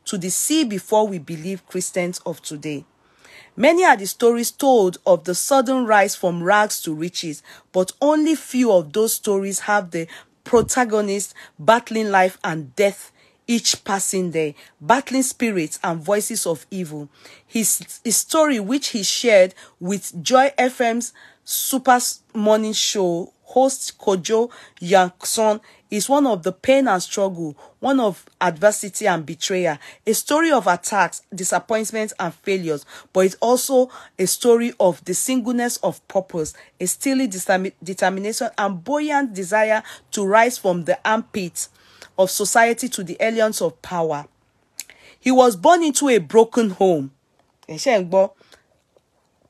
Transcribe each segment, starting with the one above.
to the sea before we believe Christians of today. Many are the stories told of the sudden rise from rags to riches, but only few of those stories have the protagonist battling life and death each passing day, battling spirits and voices of evil. His story, which he shared with Joy FM's Super Morning Show host Kojo Yankson, is one of the pain and struggle, one of adversity and betrayal, a story of attacks, disappointments and failures, but it's also a story of the singleness of purpose, a steely determination and buoyant desire to rise from the armpits of society to the aliens of power. He was born into a broken home.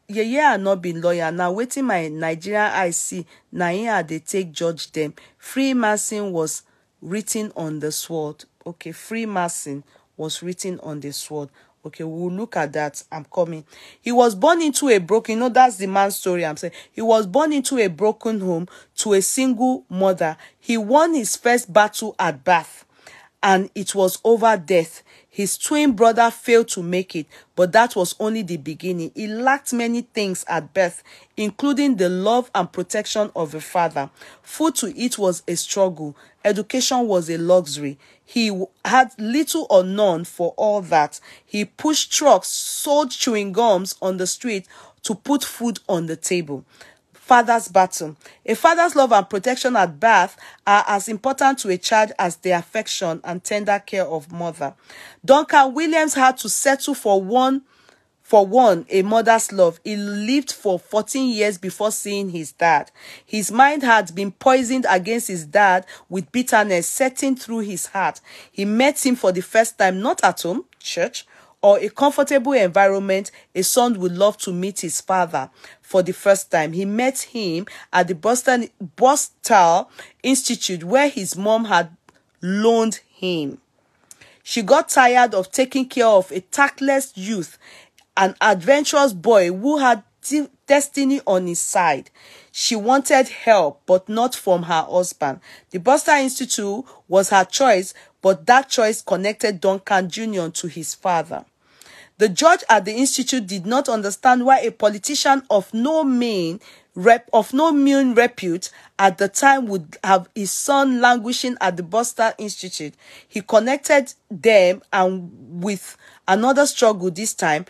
Yeye had not been lawyer. Now waiting my Nigerian I see. Now here they take judge them. Freemason was written on the sword. Okay, Freemason was written on the sword. Okay, we'll look at that. I'm coming. He was born into a broken, that's the man's story I'm saying. He was born into a broken home to a single mother. He won his first battle at birth, and it was over death. His twin brother failed to make it, but that was only the beginning. He lacked many things at birth, including the love and protection of a father. Food to eat was a struggle. Education was a luxury. He had little or none for all that. He pushed trucks, sold chewing gums on the street to put food on the table. Father's battle. A father's love and protection at birth are as important to a child as the affection and tender care of mother. Duncan Williams had to settle for a mother's love. He lived for 14 years before seeing his dad. His mind had been poisoned against his dad with bitterness setting through his heart. He met him for the first time, not at home, church, or a comfortable environment. A son would love to meet his father for the first time. He met him at the Boston Institute, where his mom had loaned him. She got tired of taking care of a tactless youth, an adventurous boy who had destiny on his side. She wanted help, but not from her husband. The Boston Institute was her choice, but that choice connected Duncan Jr. to his father. The judge at the institute did not understand why a politician of no mean repute at the time would have his son languishing at the Boston Institute. He connected them and with another struggle, this time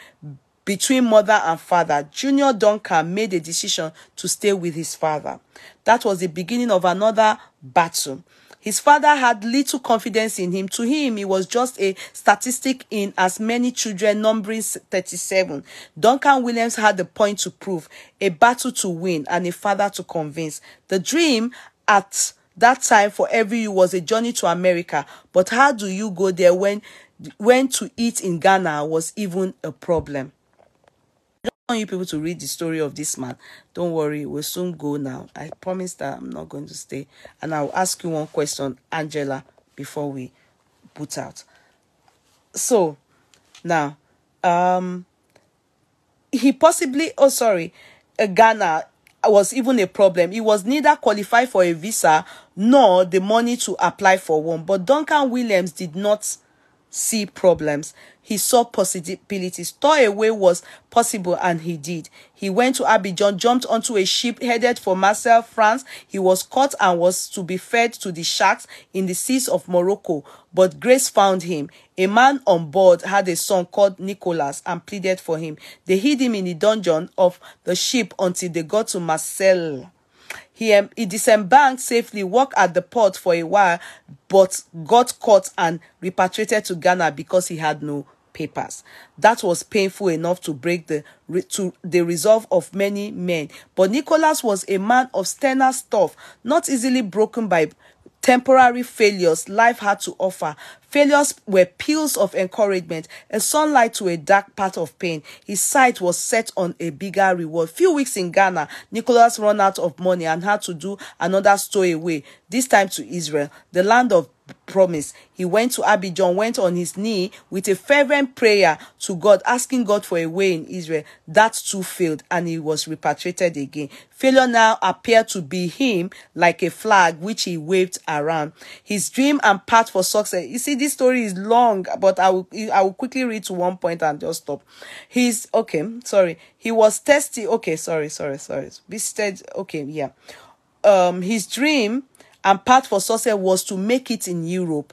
between mother and father. Junior Duncan made a decision to stay with his father. That was the beginning of another battle. His father had little confidence in him. To him, he was just a statistic in as many children, numbering 37. Duncan Williams had a point to prove, a battle to win, and a father to convince. The dream at that time for every youth was a journey to America. But how do you go there when to eat in Ghana was even a problem? I don't want you people to read the story of this man. Don't worry, we'll soon go now. I promise that I'm not going to stay. And I'll ask you one question, Angela, before we put out. So, now, he possibly, Ghana was even a problem. He was neither qualified for a visa nor the money to apply for one. But Duncan Williams did not see problems. He saw possibilities. Stowaway was possible, and he did. He went to Abidjan, jumped onto a ship headed for Marseille, France. He was caught and was to be fed to the sharks in the seas of Morocco. But grace found him. A man on board had a son called Nicholas and pleaded for him. They hid him in the dungeon of the ship until they got to Marseille. He disembarked safely, worked at the port for a while, but got caught and repatriated to Ghana because he had no papers. That was painful enough to break the resolve of many men. But Nicholas was a man of sterner stuff, not easily broken by temporary failures life had to offer. Failures were pills of encouragement, a sunlight to a dark path of pain. His sight was set on a bigger reward. Few weeks in Ghana, Nicholas ran out of money and had to do another stowaway, this time to Israel, the land of promise. He went to Abidjan, went on his knee with a fervent prayer to God, asking God for a way in Israel. That too failed, and he was repatriated again. Failure now appeared to be him like a flag which he waved around. His dream and path for success. You see, this story is long, but I will quickly read to one point and just stop. He was testy. His dream and path for success was to make it in Europe.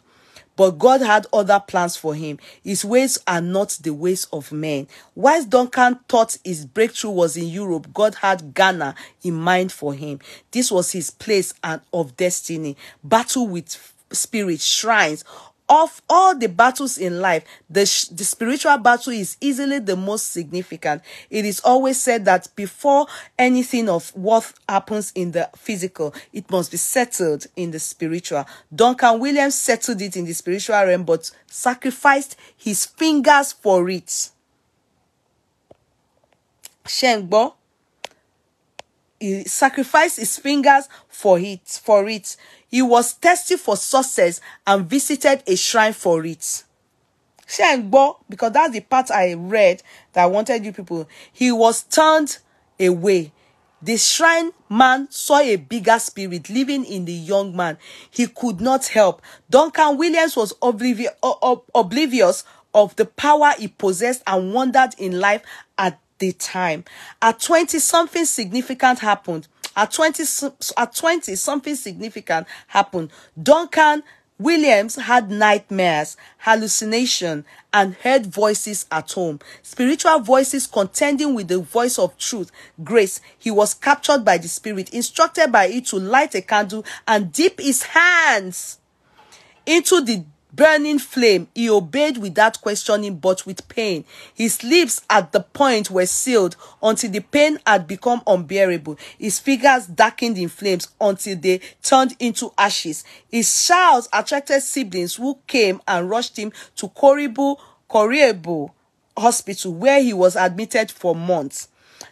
But God had other plans for him. His ways are not the ways of men. Whilst Duncan thought his breakthrough was in Europe, God had Ghana in mind for him. This was his place of destiny. Battle with spirit, shrines. Of all the battles in life, the spiritual battle is easily the most significant. It is always said that before anything of worth happens in the physical, it must be settled in the spiritual. Duncan Williams settled it in the spiritual realm, but sacrificed his fingers for it. Shengbo. He sacrificed his fingers for it. He was thirsty for success and visited a shrine for it. Shengbo, because that's the part I read that I wanted you people. He was turned away. The shrine man saw a bigger spirit living in the young man. He could not help. Duncan Williams was oblivious of the power he possessed and wondered in life at the time. At 20, something significant happened. At 20, something significant happened. Duncan Williams had nightmares, hallucination, and heard voices at home. Spiritual voices contending with the voice of truth, grace. He was captured by the spirit, instructed by it to light a candle and dip his hands into the burning flame. He obeyed without questioning, but with pain. His lips at the point were sealed until the pain had become unbearable. His fingers darkened in flames until they turned into ashes. His shouts attracted siblings who came and rushed him to Koriebu Hospital, where he was admitted for months.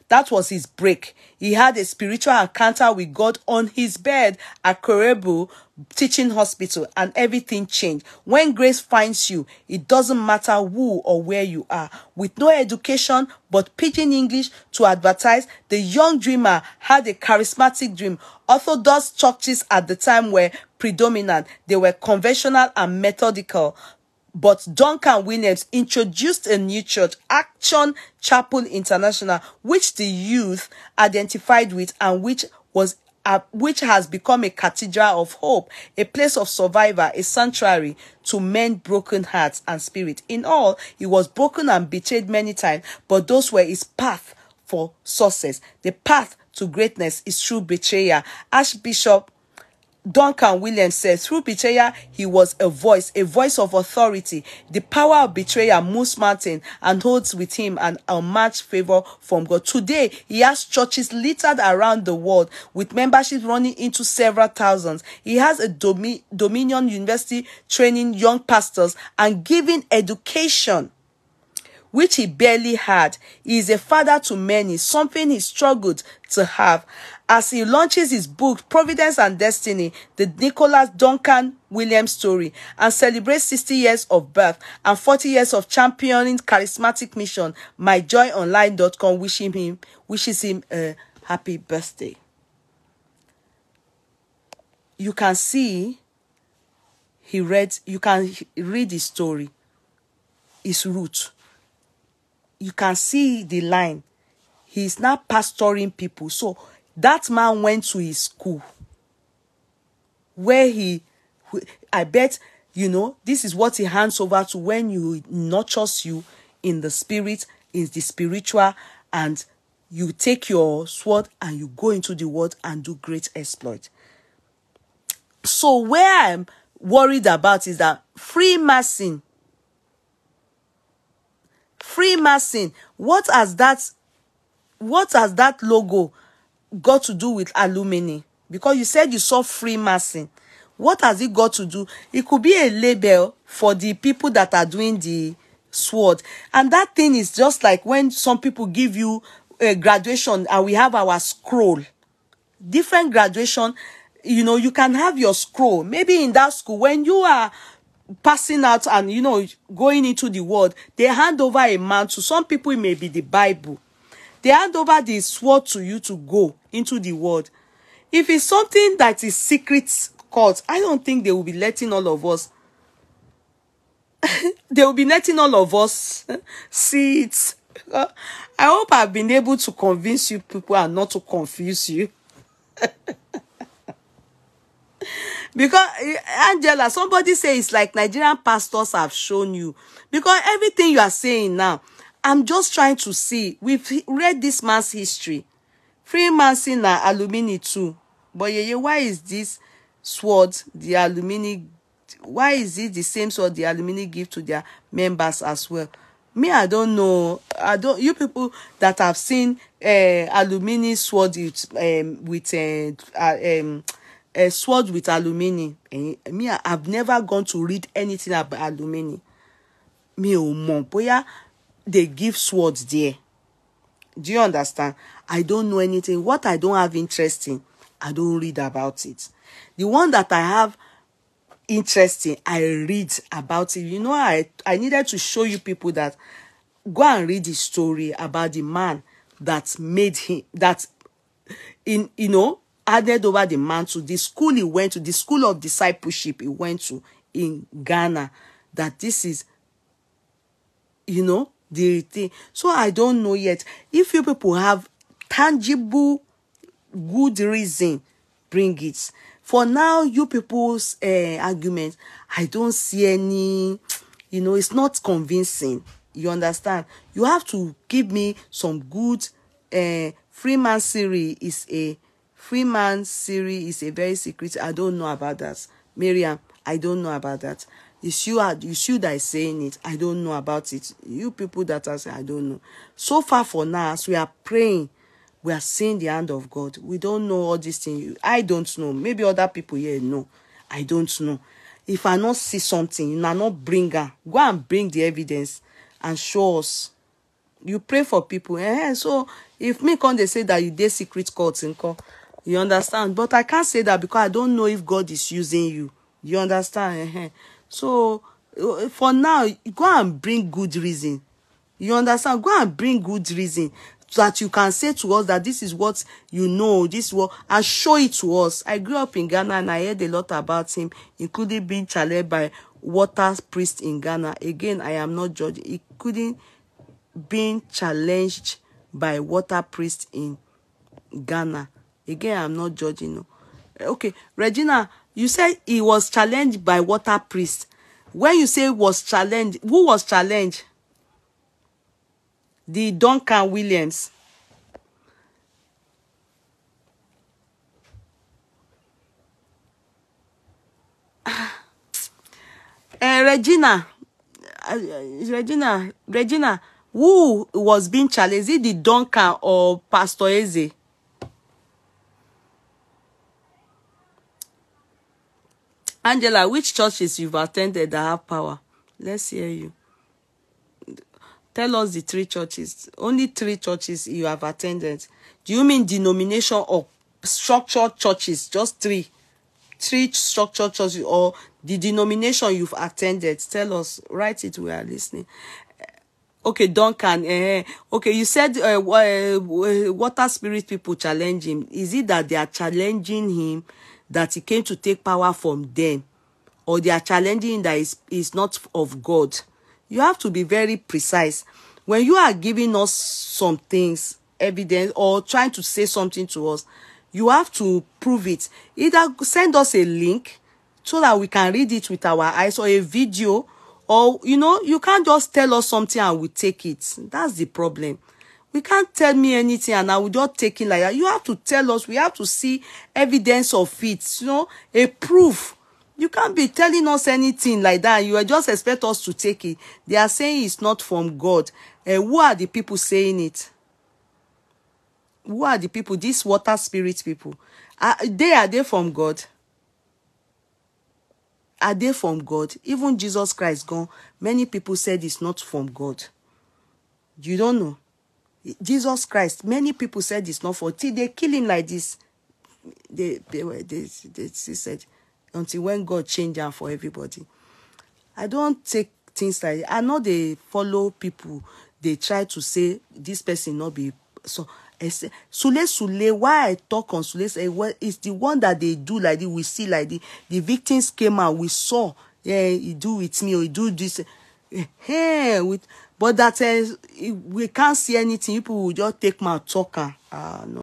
That was his break. He had a spiritual encounter with God on his bed at Koriebu Teaching Hospital, and everything changed. When grace finds you, it doesn't matter who or where you are. With no education but pidgin English to advertise, the young dreamer had a charismatic dream. Orthodox churches at the time were predominant. They were conventional and methodical. But Duncan Williams introduced a new church, Action Chapel International, which the youth identified with and which has become a cathedral of hope, a place of survival, a sanctuary to mend broken hearts and spirit. In all, he was broken and betrayed many times, but those were his path for success. The path to greatness is through betrayal. Archbishop Duncan Williams says, through betrayal, he was a voice of authority. The power of betrayal moves mountains and holds with him an unmatched favor from God. Today, he has churches littered around the world with memberships running into several thousands. He has a Dominion University training young pastors and giving education, which he barely had. He is a father to many, something he struggled to have. As he launches his book, Providence and Destiny, the Nicholas Duncan Williams story, and celebrates 60 years of birth and 40 years of championing charismatic mission, myjoyonline.com wishes him a happy birthday. You can see, you can read his story, his root. You can see the line. He's now pastoring people. So that man went to his school where I bet, this is what he hands over to when he nurtures you in the spirit, in the spiritual, and you take your sword and you go into the world and do great exploit. So where I'm worried about is that Freemason, what has that logo got to do with alumni? Because you said you saw Freemason. What has it got to do? It could be a label for the people that are doing the sword. And that thing is just like when some people give you a graduation and we have our scroll. Different graduation, You know, you can have your scroll. Maybe in that school, when you are passing out and, you know, going into the world, they hand over a mantle. Some people, it may be the Bible. They hand over the sword to you to go into the world. If it's something that is secret cult, I don't think they will be letting all of us. They will be letting all of us see it. I hope I've been able to convince you people and not to confuse you. Because, Angela, somebody say it's like Nigerian pastors have shown you. Because everything you are saying now, I'm just trying to see. We've read this man's history. Freemason na alumni too. But Yeye, why is this sword, the alumni, why is it the same sword the alumni give to their members as well? Me, I don't know. You people that have seen alumni sword with sword with alumni. Me, I've never gone to read anything about alumni. Me, oh mon, boya, they give swords there. Do you understand? I don't know anything. What I don't have interest in, I don't read about it. The one that I have interest in, I read about it. You know, I needed to show you people that go and read the story about the man that made him, that added over the man to the school he went to, the school of discipleship he went to in Ghana, that this is, the thing. So I don't know yet. If you people have tangible, good reason, bring it. For now, you people's argument, I don't see any, it's not convincing. You understand? You have to give me some good, Freemasonry is a very secret. I don't know about that. Miriam, I don't know about that. It's you that is saying it. I don't know about it. You people that are saying, I don't know. So far for now, as we are praying, we are seeing the hand of God. We don't know all these things. I don't know. Maybe other people here know. I don't know. If I not see something, you not bring her. Go and bring the evidence and show us. You pray for people. So if me come, they say that you did secret cults and call. You understand? But I can't say that because I don't know if God is using you. You understand? So, for now, go and bring good reason. You understand? Go and bring good reason so that you can say to us that this is what you know, this is what, and show it to us. I grew up in Ghana and I heard a lot about him, including being challenged by water priest in Ghana. Again, I am not judging. He couldn't being challenged by water priest in Ghana. Again, I'm not judging. No. Okay, Regina, you said he was challenged by water priest. When you say was challenged, who was challenged? The Duncan Williams. Regina, who was being challenged? Is it the Duncan or Pastor Yeye? Angela, which churches you've attended that have power? Let's hear you. Tell us the 3 churches. Only 3 churches you have attended. Do you mean denomination or structured churches? Just 3. 3 structured churches or the denomination you've attended. Tell us. Write it. We are listening. Okay, Duncan. Okay, you said water spirit people challenge him. Is it that they are challenging him that he came to take power from them, or they are challenging that is not of God? You have to be very precise. When you are giving us some things, evidence, or trying to say something to us, you have to prove it. Either send us a link so that we can read it with our eyes, or a video, or, you can't just tell us something and we take it. That's the problem. We can't tell me anything and I will just take it like that. You have to tell us. We have to see evidence of it, a proof. You can't be telling us anything like that. You just expect us to take it. They are saying it's not from God. Who are the people saying it? Who are the people? These water spirit people. Are they from God? Are they from God? Even Jesus Christ gone, many people said it's not from God. You don't know. Jesus Christ, many people said it's not for. Till they kill him like this. they said until when God change am for everybody. I don't take things like I know they follow people. They try to say this person not be so. Sule, why I talk on Sule? Say, well, it's the one that they do like this. We see like the victims came out. We saw, yeah, he do with me or he do this. Hey, with but that we can't see anything. People will just take my talker. No.